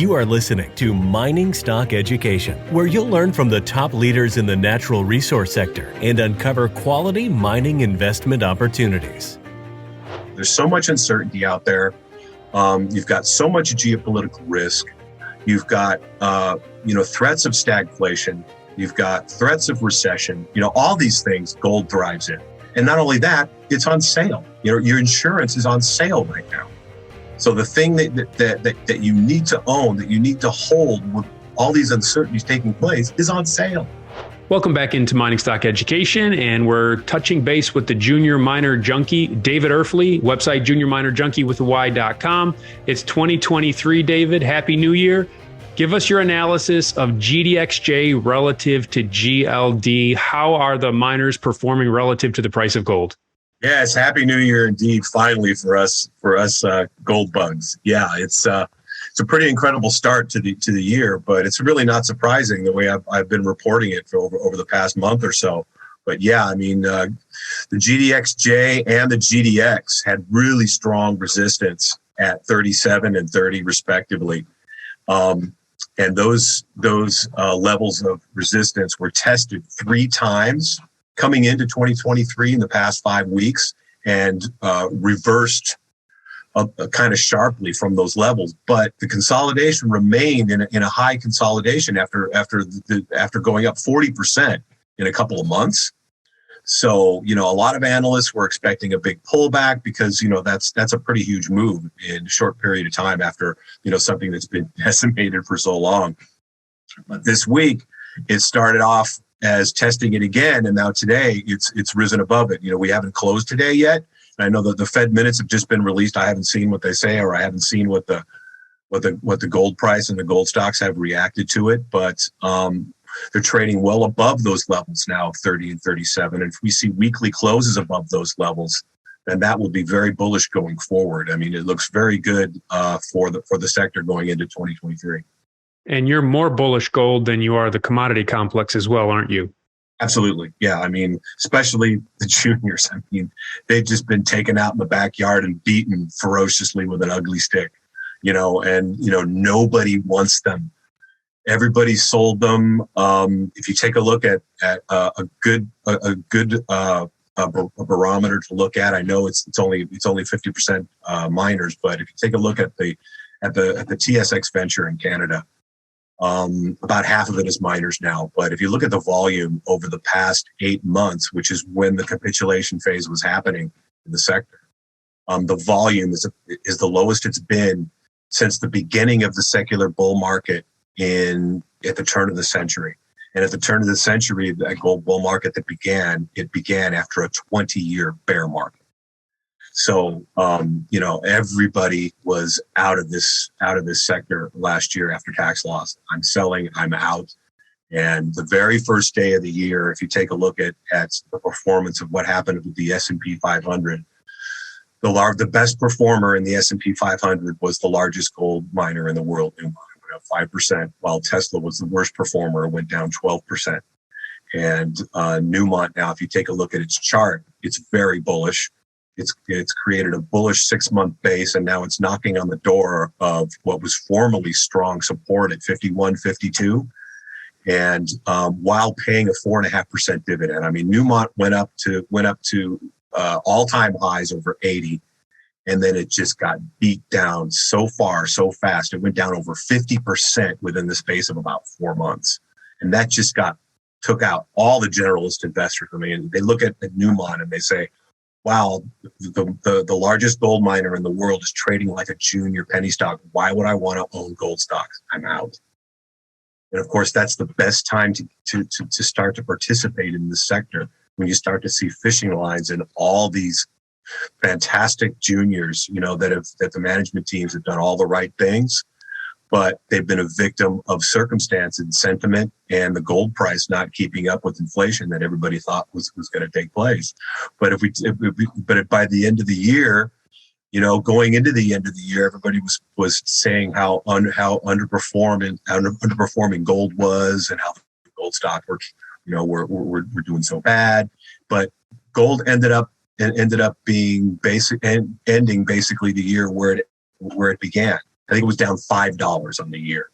You are listening to Mining Stock Education, where you'll learn from the top leaders in the natural resource sector and uncover quality mining investment opportunities. There's so much uncertainty out there. You've got so much geopolitical risk. You've got, threats of stagflation. You've got threats of recession. All these things gold thrives in. And not only that, it's on sale. Your insurance is on sale right now. So the thing that you need to own, that you need to hold with all these uncertainties taking place is on sale. Welcome back into Mining Stock Education, and we're touching base with the junior miner junkie, David Erfle, website juniorminerjunkie.com. It's 2023, David. Happy New Year. Give us your analysis of GDXJ relative to GLD. How are the miners performing relative to the price of gold? Yes, Happy New Year indeed, finally for us gold bugs. Yeah, it's a pretty incredible start to the year, but it's really not surprising the way I've been reporting it for over the past month or so. But yeah, the GDXJ and the GDX had really strong resistance at 37 and 30 respectively. And those levels of resistance were tested 3 times coming into 2023 in the past 5 weeks, and reversed kind of sharply from those levels. But the consolidation remained in a high consolidation after going up 40% in a couple of months. So, a lot of analysts were expecting a big pullback because, that's a pretty huge move in a short period of time after, something that's been decimated for so long. But this week, it started off as testing it again, and now today it's risen above it. We haven't closed today yet. And I know that the Fed minutes have just been released. I haven't seen what they say, or I haven't seen what the gold price and the gold stocks have reacted to it. But they're trading well above those levels now, 30 and 37. And if we see weekly closes above those levels, then that will be very bullish going forward. It looks very good for the sector going into 2023. And you're more bullish gold than you are the commodity complex as well, aren't you? Absolutely. Yeah. Especially the juniors. They've just been taken out in the backyard and beaten ferociously with an ugly stick, and nobody wants them. Everybody sold them. If you take a look at a good barometer to look at, I know it's only 50% miners, but if you take a look at the TSX venture in Canada, about half of it is miners now. But if you look at the volume over the past 8 months, which is when the capitulation phase was happening in the sector, the volume is the lowest it's been since the beginning of the secular bull market at the turn of the century. And at the turn of the century, that gold bull market began after a 20-year bear market. So, everybody was out of this sector last year after tax loss. I'm selling, I'm out. And the very first day of the year, if you take a look at the performance of what happened with the S&P 500, the best performer in the S&P 500 was the largest gold miner in the world, Newmont, went up 5%, while Tesla was the worst performer, went down 12%. And Newmont now, if you take a look at its chart, it's very bullish. It's created a bullish 6-month base, and now it's knocking on the door of what was formerly strong support at 51, 52, and while paying a 4.5% dividend. Newmont went up to all-time highs over 80, and then it just got beat down so fast. It went down over 50% within the space of about 4 months, and that just took out all the generalist investors. They look at Newmont and they say, wow, the largest gold miner in the world is trading like a junior penny stock. Why would I want to own gold stocks? I'm out. And of course, that's the best time to start to participate in this sector, when you start to see fishing lines in all these fantastic juniors, that the management teams have done all the right things, but they've been a victim of circumstance and sentiment and the gold price not keeping up with inflation that everybody thought was going to take place. But by the end of the year, going into the end of the year, everybody was saying how underperforming gold was, and how the gold stock were doing so bad. But gold ended up being ending basically the year where it began, I think it was down $5 on the year.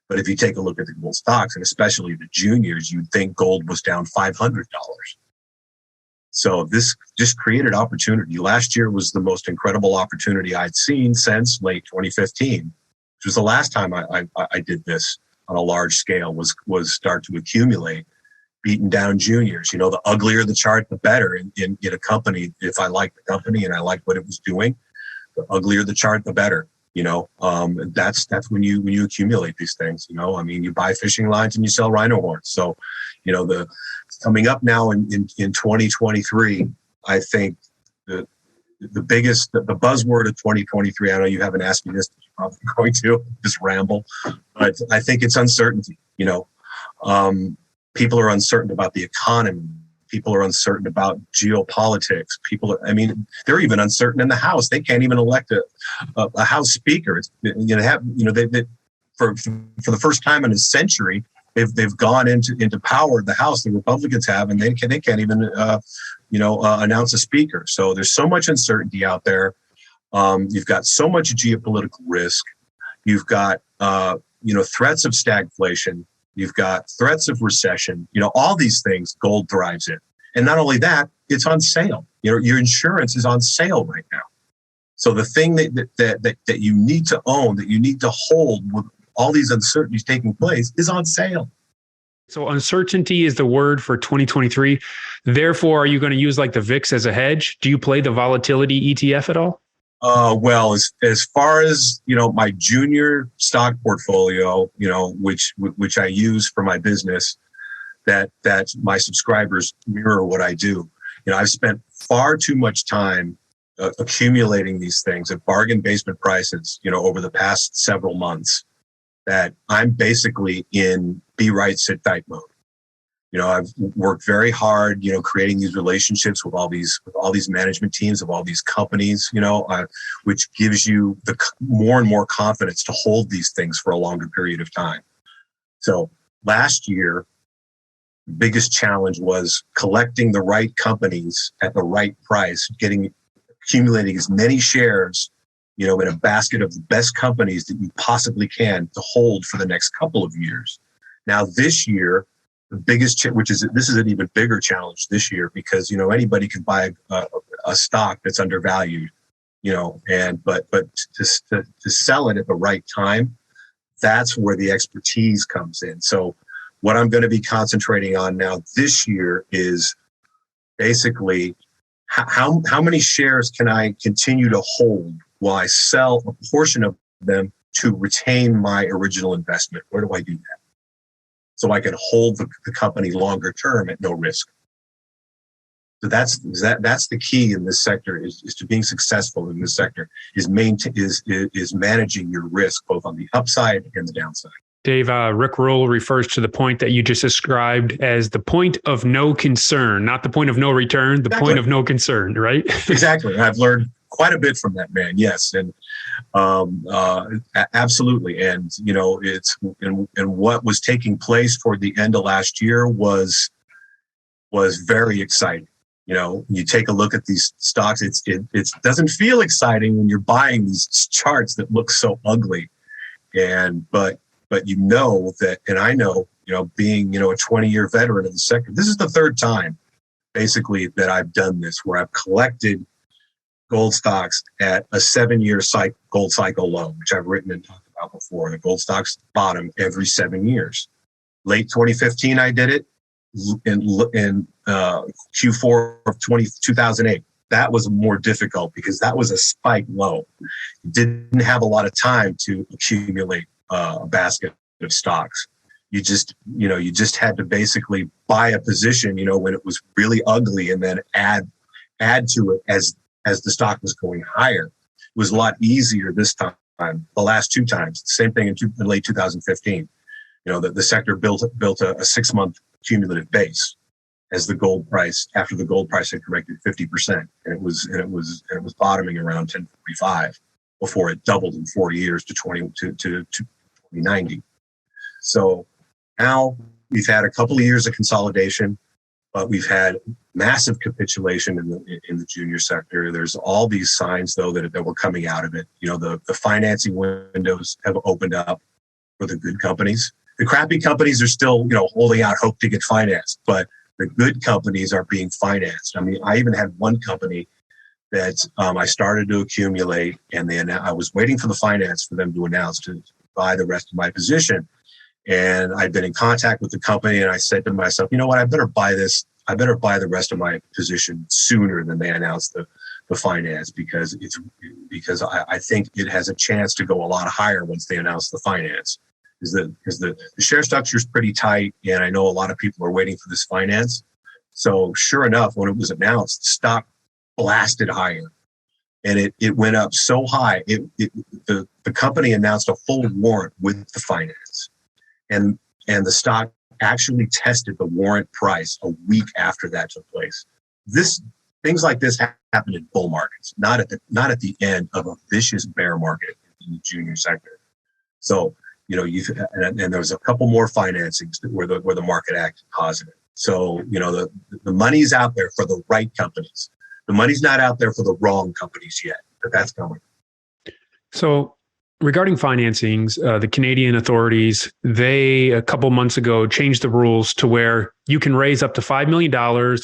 But if you take a look at the gold stocks, and especially the juniors, you'd think gold was down $500. So this just created opportunity. Last year was the most incredible opportunity I'd seen since late 2015, which was the last time I did this on a large scale, was start to accumulate, beating down juniors. You know, the uglier the chart, the better in a company. If I like the company and I like what it was doing, the uglier the chart, the better. You know, that's when you accumulate these things. You know, I mean, you buy fishing lines and you sell rhino horns. So, you know, coming up now in 2023, I think the biggest, the buzzword of 2023. I know you haven't asked me this, but you're probably going to just ramble, but I think it's uncertainty. You know, people are uncertain about the economy. People are uncertain about geopolitics. They're even uncertain in the House. They can't even elect a House Speaker. They for the first time in a century, they've gone into power. The House, the Republicans have, and they can't even announce a speaker. So there's so much uncertainty out there. You've got so much geopolitical risk. You've got threats of stagflation. You've got threats of recession, all these things gold thrives in. And not only that, it's on sale. Your insurance is on sale right now. So the thing that you need to own, that you need to hold with all these uncertainties taking place is on sale. So uncertainty is the word for 2023. Therefore, are you going to use like the VIX as a hedge? Do you play the volatility ETF at all? Well, as far as, my junior stock portfolio, which I use for my business, that my subscribers mirror what I do. I've spent far too much time accumulating these things at bargain basement prices, over the past several months, that I'm basically in be right, sit tight mode. I've worked very hard, creating these relationships with all these management teams of all these companies, which gives you the more and more confidence to hold these things for a longer period of time. So last year, the biggest challenge was collecting the right companies at the right price, accumulating as many shares, in a basket of the best companies that you possibly can to hold for the next couple of years. Now this year, the biggest, this is an even bigger challenge this year, because anybody can buy a stock that's undervalued, but to sell it at the right time, that's where the expertise comes in. So what I'm going to be concentrating on now this year is basically how many shares can I continue to hold while I sell a portion of them to retain my original investment? Where do I do that? So I can hold the company longer term at no risk. So that's the key in this sector is to being successful in this sector is managing your risk both on the upside and the downside. Dave, Rick Rule refers to the point that you just described as the point of no concern, not the point of no return, the point of no concern, right? Exactly. I've learned quite a bit from that man. Yes. And absolutely. And, and what was taking place toward the end of last year was very exciting. You take a look at these stocks, it doesn't feel exciting when you're buying these charts that look so ugly. But that, and I know, being, a 20-year veteran of the sector, this is the third time basically that I've done this, where I've collected gold stocks at a 7-year gold cycle low, which I've written and talked about before. The gold stocks bottom every 7 years. Late 2015, I did it. In Q4 of 2008. That was more difficult because that was a spike low. You didn't have a lot of time to accumulate a basket of stocks. You just had to basically buy a position, when it was really ugly, and then add to it as the stock was going higher. It was a lot easier this time. The last two times, same thing in late 2015. The sector built a 6-month cumulative base as the gold price, after the gold price had corrected 50%, and it was bottoming around 1045 before it doubled in 4 years to 2090. So now we've had a couple of years of consolidation. but we've had massive capitulation in the junior sector. There's all these signs, though, that we're coming out of it. The financing windows have opened up for the good companies. The crappy companies are still, holding out hope to get financed, but the good companies are being financed. I mean, I even had one company that I started to accumulate, and then I was waiting for the finance for them to announce to buy the rest of my position. And I'd been in contact with the company, and I said to myself, you know what, I better buy this. I better buy the rest of my position sooner than they announce the finance, because I think it has a chance to go a lot higher once they announce the finance. Because the share structure is pretty tight, and I know a lot of people are waiting for this finance. So sure enough, when it was announced, the stock blasted higher, and it went up so high. The company announced a full warrant with the finance, and the stock actually tested the warrant price a week after that took place. Things like this happen in bull markets, not at the end of a vicious bear market in the junior sector. So and there was a couple more financings where the market acted positive. So the money's out there for the right companies. The money's not out there for the wrong companies yet, but that's coming. So regarding financings, the Canadian authorities, they a couple months ago changed the rules to where you can raise up to $5 million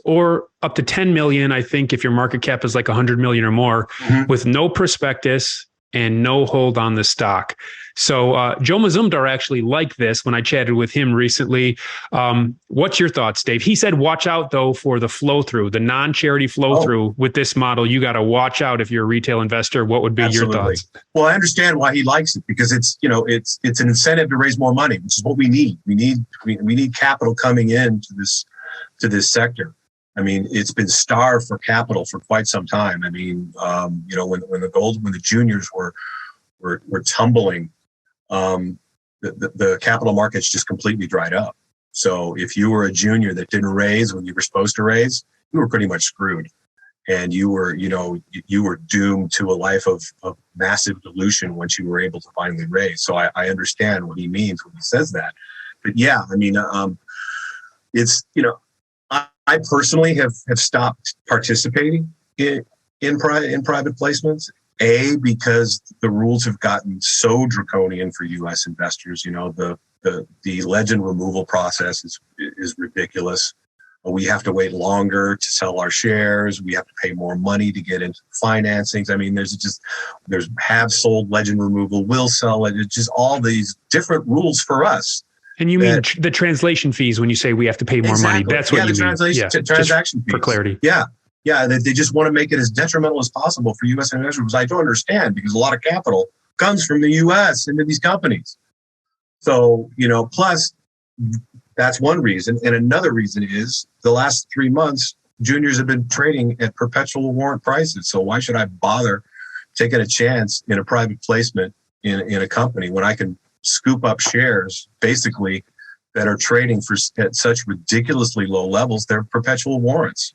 or up to 10 million, I think, if your market cap is like 100 million or more, with no prospectus and no hold on the stock. So Joe Mazumdar actually liked this when I chatted with him recently. What's your thoughts, Dave? He said, watch out, though, for the flow through, the non-charity flow through with this model. You got to watch out if you're a retail investor. What would be your thoughts? Well, I understand why he likes it, because it's an incentive to raise more money, which is what we need. We need capital coming into this sector. I mean, it's been starved for capital for quite some time. I mean, when the juniors were tumbling, the capital markets just completely dried up. So if you were a junior that didn't raise when you were supposed to raise, you were pretty much screwed, and you were doomed to a life of massive dilution once you were able to finally raise. So I understand what he means when he says that. But yeah, I mean, it's I personally have stopped participating in private placements. Because the rules have gotten so draconian for U.S. investors. The legend removal process is ridiculous. We have to wait longer to sell our shares. We have to pay more money to get into financings. I mean, there's have sold legend removal, will sell it. It's just all these different rules for us. And you mean the translation fees when you say we have to pay more money? That's what you mean. Transaction fees. For clarity. Yeah, they just want to make it as detrimental as possible for U.S. investors, which I don't understand, because a lot of capital comes from the U.S. into these companies. So, plus that's one reason. And another reason is the last 3 months, juniors have been trading at perpetual warrant prices. So why should I bother taking a chance in a private placement in a company when I can scoop up shares basically that are trading at such ridiculously low levels? They're perpetual warrants.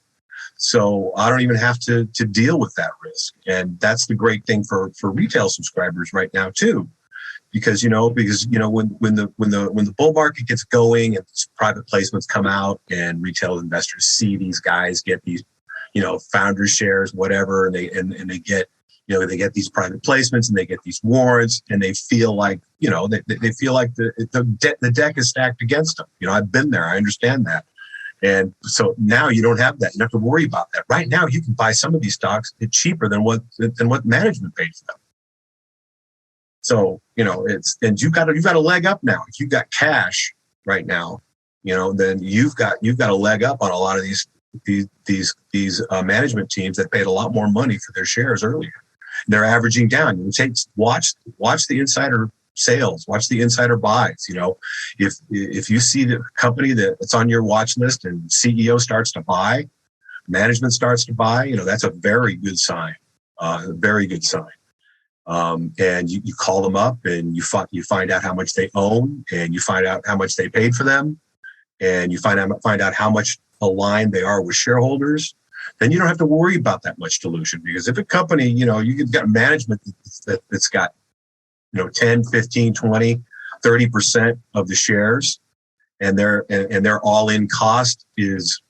So I don't even have to deal with that risk. And that's the great thing for retail subscribers right now too. Because when the bull market gets going and private placements come out and retail investors see these guys get these, founder shares, whatever, and they get these private placements and they get these warrants, and they feel like, they feel like the deck is stacked against them. I've been there. I understand that. And so now you don't have that. You don't have to worry about that. Right now, you can buy some of these stocks cheaper than what management paid for them. So, and you've got a leg up now. If you've got cash right now, then you've got a leg up on a lot of these management teams that paid a lot more money for their shares earlier. They're averaging down. Watch the insider sales, watch the insider buys. If you see the company that's on your watch list and CEO starts to buy, management starts to buy, that's a very good sign. Very good sign. And you call them up and you find out how much they own, and you find out how much they paid for them, and you find out how much aligned they are with shareholders. Then you don't have to worry about that much dilution, because if a company, you've got management that's got 10, 15, 20, 30% of the shares, and their all-in cost is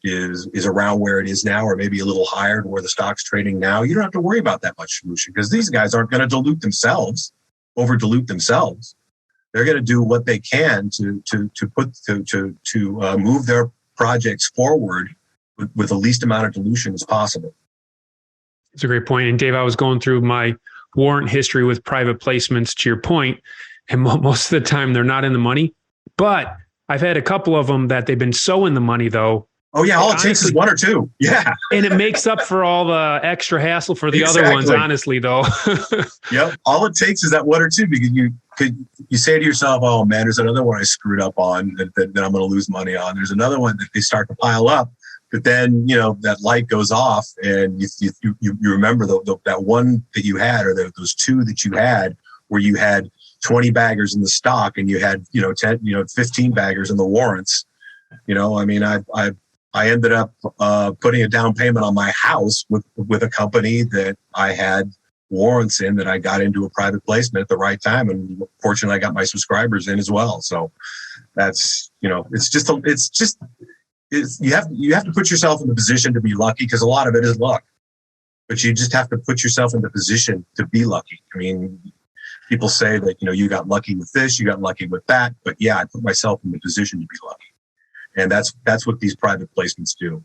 around where it is now, or maybe a little higher to where the stock's trading now, you don't have to worry about that much dilution, because these guys aren't going to over dilute themselves. They're going to do what they can to move their projects forward with the least amount of dilution as possible. It's a great point. And Dave, I was going through my warrant history with private placements, to your point, and most of the time they're not in the money, but I've had a couple of them that they've been so in the money though. Oh yeah, all it takes is one or two. Yeah. And it makes up for all the extra hassle for the other ones, honestly though. Yep. All it takes is that one or two, because you say to yourself, oh man, there's another one I screwed up on that I'm going to lose money on. There's another one that they start to pile up, but then, that light goes off and you remember that one that you had, or those two that you had, where you had 20 baggers in the stock and you had, 10, 15 baggers in the warrants. I ended up putting a down payment on my house with a company that I had warrants in, that I got into a private placement at the right time, and fortunately I got my subscribers in as well. So that's, you have to put yourself in the position to be lucky, because a lot of it is luck, but you just have to put yourself in the position to be lucky. I mean, people say that, you got lucky with this, you got lucky with that, but yeah, I put myself in the position to be lucky. And that's what these private placements do.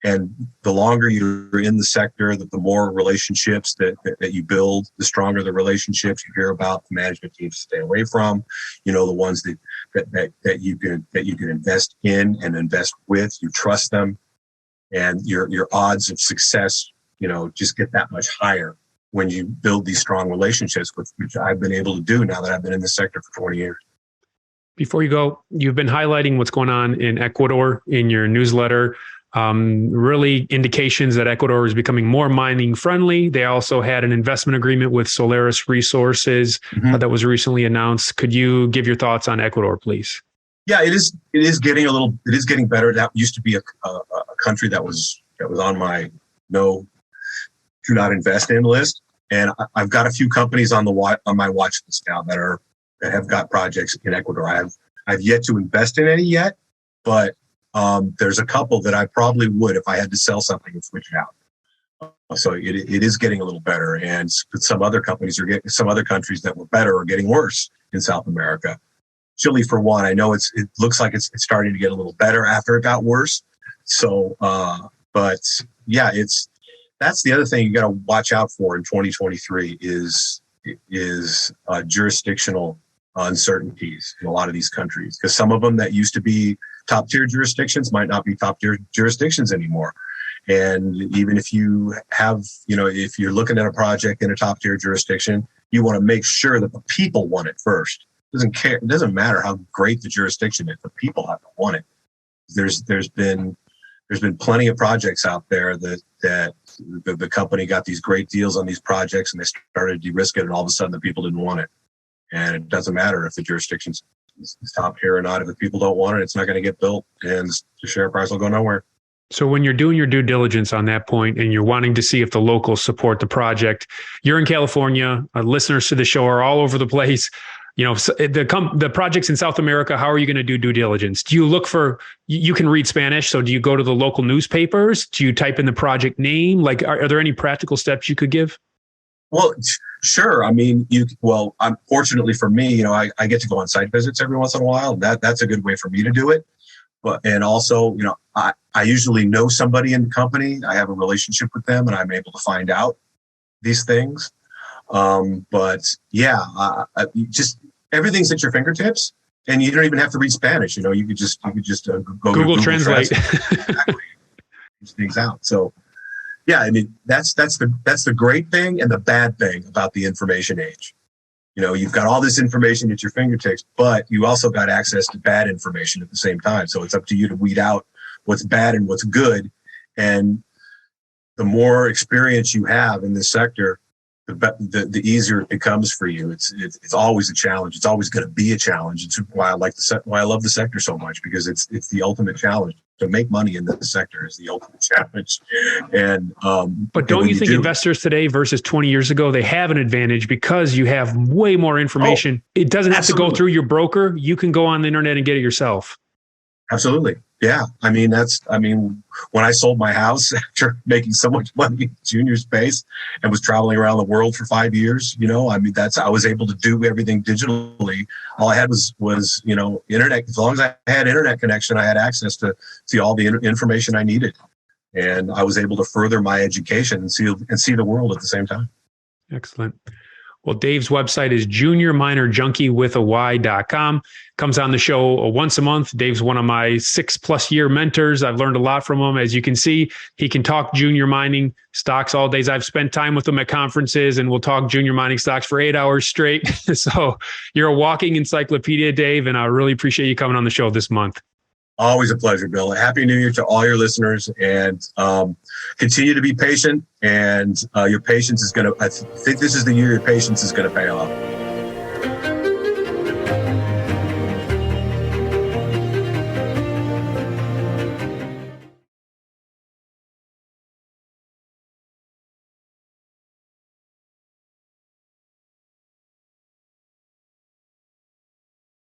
And the longer you're in the sector, the more relationships that you build, the stronger the relationships. You hear about the management teams to stay away from, the ones that you can invest in and invest with. You trust them, and your odds of success, just get that much higher when you build these strong relationships, which I've been able to do now that I've been in this sector for 20 years. Before you go, you've been highlighting what's going on in Ecuador in your newsletter. Really indications that Ecuador is becoming more mining friendly. They also had an investment agreement with Solaris Resources that was recently announced. Could you give your thoughts on Ecuador, please? Yeah, it is getting better. That used to be a country that was on my do not invest in list. And I've got a few companies on my watch list now that have got projects in Ecuador. I've yet to invest in any yet, but there's a couple that I probably would if I had to sell something and switch it out. So it is getting a little better, and some other countries that were better are getting worse in South America. Chile, for one, I know it looks like it's starting to get a little better after it got worse. So, but yeah, that's the other thing you got to watch out for in 2023 is jurisdictional uncertainties in a lot of these countries, because some of them that used to be top tier jurisdictions might not be top tier jurisdictions anymore. And even if you have, if you're looking at a project in a top tier jurisdiction, you want to make sure that the people want it first. It doesn't matter how great the jurisdiction is, the people have to want it. There's been plenty of projects out there that the company got these great deals on these projects, and they started to de-risk it, and all of a sudden the people didn't want it. And it doesn't matter if the jurisdiction's top tier or not. If the people don't want it, it's not going to get built, and the share price will go nowhere. So when you're doing your due diligence on that point and you're wanting to see if the locals support the project, you're in California, listeners to the show are all over the place. The projects in South America, how are you going to do due diligence? Do you look for, you can read Spanish, so do you go to the local newspapers? Do you type in the project name? Like, are there any practical steps you could give? Well, sure. I mean, unfortunately for me, I get to go on site visits every once in a while. That's a good way for me to do it. And also, I usually know somebody in the company. I have a relationship with them, and I'm able to find out these things. But yeah, just everything's at your fingertips, and you don't even have to read Spanish. You could just go Google Translate. Exactly. Things out. So yeah, I mean, that's the great thing and the bad thing about the information age. You've got all this information at your fingertips, but you also got access to bad information at the same time. So it's up to you to weed out what's bad and what's good. And the more experience you have in this sector, the easier it becomes for you. It's always a challenge. It's always going to be a challenge. It's why I love the sector so much, because it's the ultimate challenge. To make money in this sector is the ultimate challenge. And but don't you think investors today versus 20 years ago, they have an advantage because you have way more information? It doesn't have to go through your broker. You can go on the internet and get it yourself. Absolutely. Yeah. I mean, when I sold my house after making so much money in the junior space and was traveling around the world for 5 years, I was able to do everything digitally. All I had was internet. As long as I had internet connection, I had access to all the information I needed. And I was able to further my education and see the world at the same time. Excellent. Well, Dave's website is juniorminerjunkie.com. Comes on the show once a month. Dave's one of my 6+ year mentors. I've learned a lot from him. As you can see, he can talk junior mining stocks all days. I've spent time with him at conferences, and we'll talk junior mining stocks for 8 hours straight. So you're a walking encyclopedia, Dave, and I really appreciate you coming on the show this month. Always a pleasure, Bill. Happy New Year to all your listeners, and continue to be patient. And your patience is I think this is the year your patience is going to pay off.